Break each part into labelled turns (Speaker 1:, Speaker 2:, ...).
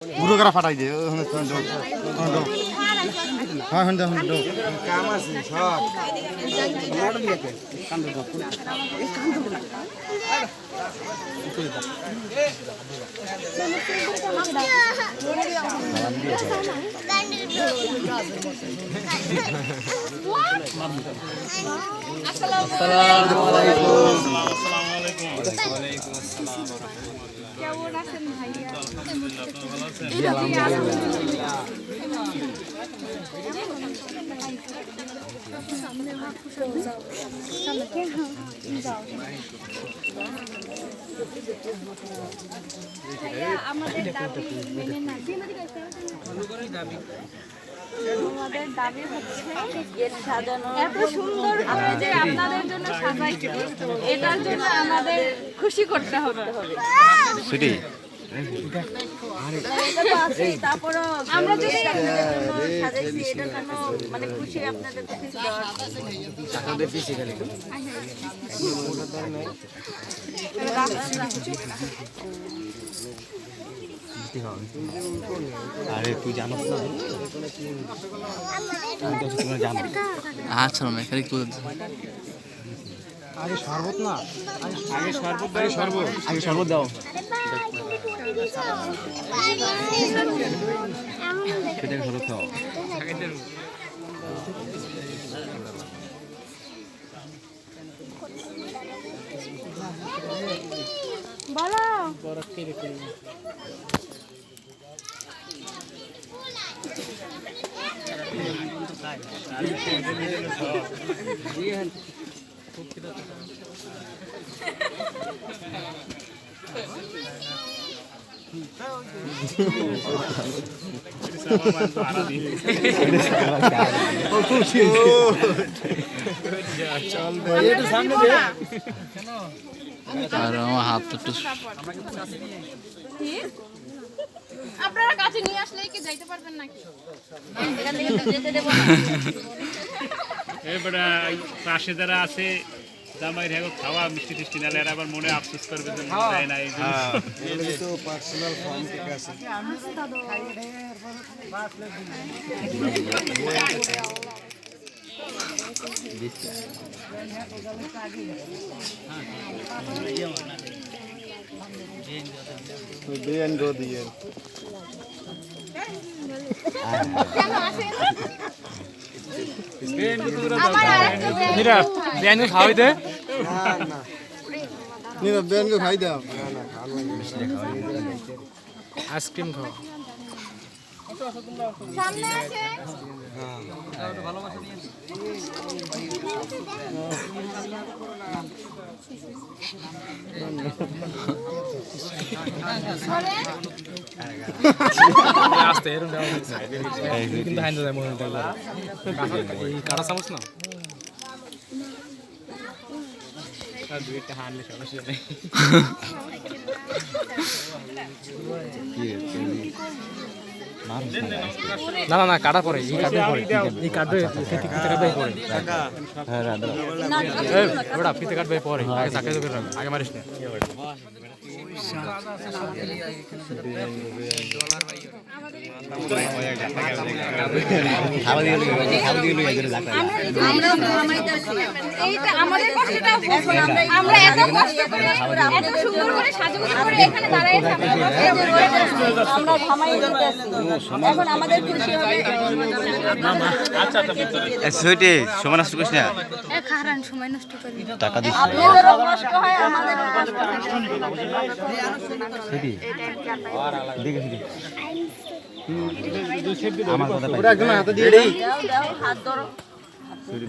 Speaker 1: গুঁড়ো করা ফাটাই দে হ্যাঁ হ্যাঁ
Speaker 2: কাম আছে সব
Speaker 3: কেমন আছেন ভাইয়া? আমাদের দাবি মেনে না আমাদের দাবি হচ্ছে গেট সাজানো এত সুন্দর করে যে আপনাদের জন্য সাজাইছি এটার জন্য আমাদের খুশি করতে হবে
Speaker 1: সেটাই
Speaker 3: তারপরও আমরা যদি সাজাইছি এটার জন্য মানে খুশি আপনাদের
Speaker 1: আরে তুই জানোস না
Speaker 4: আচ্ছা না খালি
Speaker 1: আগে শরবত না আগে শরবত আগে শরবত দাও সেটা শরবত খাও
Speaker 3: বলো
Speaker 4: আর আমার হাত একটু
Speaker 3: আপনারা কাছে নিয়ে আসলে কি যাইতে পারবেন নাকি এখান থেকে যেতে দেব না
Speaker 5: এবারে পাশে যারা আছে জামাইয়ের হ্যাঁ খাওয়া মিষ্টি টিষ্টি নালে এরা আবার মনে আফসোস করবে যে মনে দেয় না এই জন্য
Speaker 2: তো পার্সোনাল ফর্ম থেকে আছে
Speaker 1: দেন গো দিয়ে
Speaker 3: কেন আসেন
Speaker 1: নিরা বেন গো খাই দাও
Speaker 2: আইসক্রিম খাও
Speaker 3: সামনে আছে
Speaker 2: আস্তে এরকম দেওয়া হচ্ছে কিন্তু হাইন্দা যায় মনে হয় এই কাটা চামচ না আর দুই একটা হানলে সমস্যা নেই না না না কাটা পরে এই কাটবে পরে এই কাটবে ফিতে কাটবে পরে হ্যাঁ রাধা এই বড়া ফিতে কাটবে পরে আগে চাকা দেবে আগে মারিস না
Speaker 1: খাওয়া দিয়ে
Speaker 3: এইটা আমাদের কষ্টটা আমরা এত কষ্ট করে এত সুন্দর করে সাজানো করে এখানে দাঁড়ায় আমরা ঘামাই দিতেছি এখন আমাদের খুশি হবে
Speaker 1: সুইটি সময় নষ্ট করিস না
Speaker 3: এক হারান সময় নষ্ট করি
Speaker 1: টাকা দিস
Speaker 3: আপনাদেরও কষ্ট হয় আমাদেরও কষ্ট হয়
Speaker 1: সুইটি দেখে আমার কথা পাই একদম হাতে দিয়ে
Speaker 3: দাও দাও হাত ধরো
Speaker 4: 1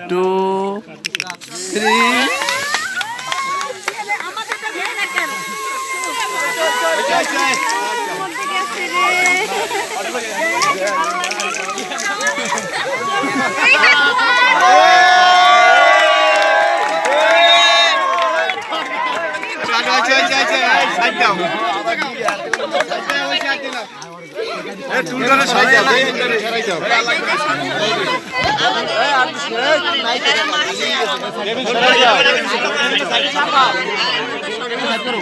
Speaker 4: 2 3
Speaker 3: আমাদের তো ভেড়া কেন
Speaker 1: চুলগুলো সরাই দাও সরাই দাও করো